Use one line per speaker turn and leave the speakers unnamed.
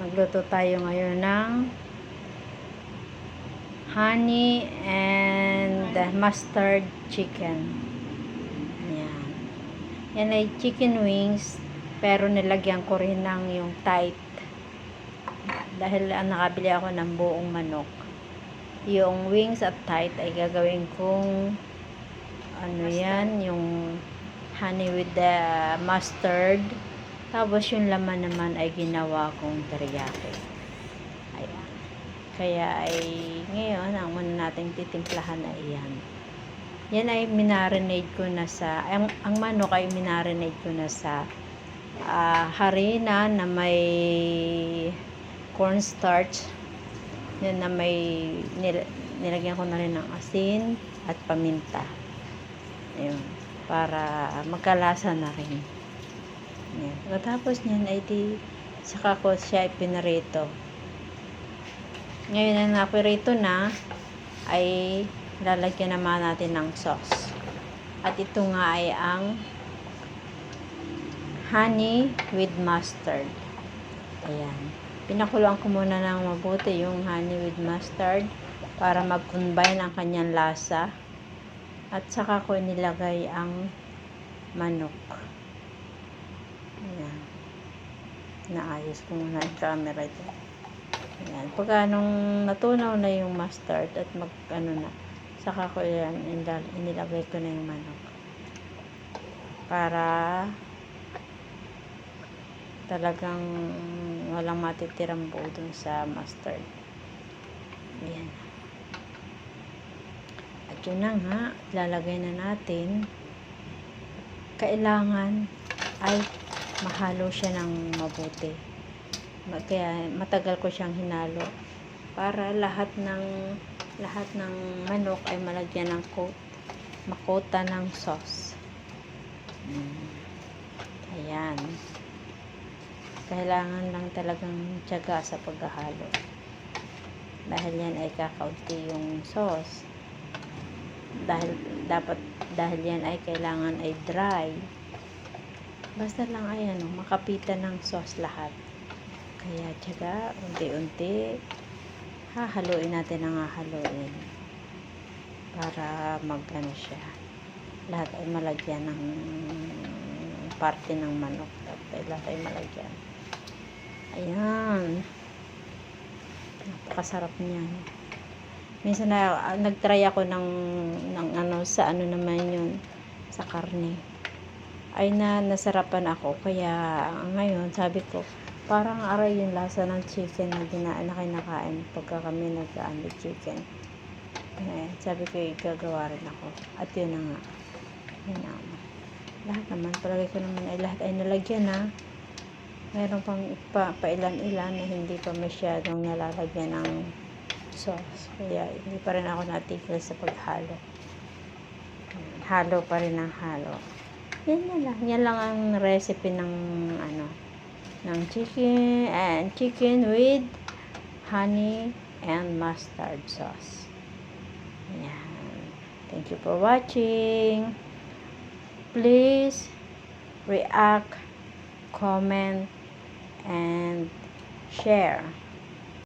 Magluto tayo ngayon ng honey and mustard chicken. Yan. Yan ay chicken wings, pero nilagyan ko rin ng yung tight. Dahil nakabili ako ng buong manok. Yung wings at tight ay gagawin kong ano yan, yung honey with the mustard. Tapos yung laman naman ay ginawa kong teriyaki. Ayan. Kaya ay ngayon, ang muna nating titimplahan ay yan. Yan ay minarinade ko na sa, ang manok ay minarinade ko na sa harina na may cornstarch. Yan na may nilagyan ko na rin ng asin at paminta. Ayun, para magkalasa na rin. Yan. Pagkatapos niyan ay saka ko siya ipinarito. Ngayon na napirito na, ay lalagyan naman natin ng sauce. At ito nga ay ang honey with mustard. Ayan. Pinakuloan ko muna ng mabuti yung honey with mustard para mag-combine ang kanyang lasa. At saka ko nilagay ang manok. Ayan. Naayos ko muna yung camera ito. Ayan. Pagka nung natunaw na yung mustard at saka ko yan, inilagay ko na yung manok. Para talagang walang matitirang buo dun sa mustard. Ayan. At yun na nga, lalagay na natin. Kailangan ay mahalo siya ng mabuti. Kaya matagal ko siyang hinalo para lahat ng manok ay malagyan ng makota ng sauce. Ayan. Kailangan lang talagang tiyaga sa paghahalo. Dahil yan ay kakaunti yung sauce. Dahil yan ay kailangan ay dry. Basta lang ay makapitan ng sauce lahat. Kaya tiyaga, unti-unti hahaluin natin ang hahaluin para siya. Lahat ay malagyan ng parte ng manok. Lahat ay malagyan. Ayan. Napakasarap niyan. Minsan nagtry ako ng sa naman yun, sa karne. Ay nasarapan ako. Kaya ngayon, sabi ko, parang aray yung lasa ng chicken na kinakain pagka kami nag-aano chicken. Sabi ko, gagawa rin ako. At yun na nga. Yun na. Lahat naman, palagay ko naman ay lahat ay nalagyan na. Meron pang pailan-ilan na hindi pa masyadong nalalagyan ng sauce. Kaya hindi pa rin ako natigil sa paghalo. Halo pa rin ang halo. Yan lang. Yan lang ang recipe ng chicken with honey and mustard sauce. Yan. Thank you for watching. Please react, comment, and share.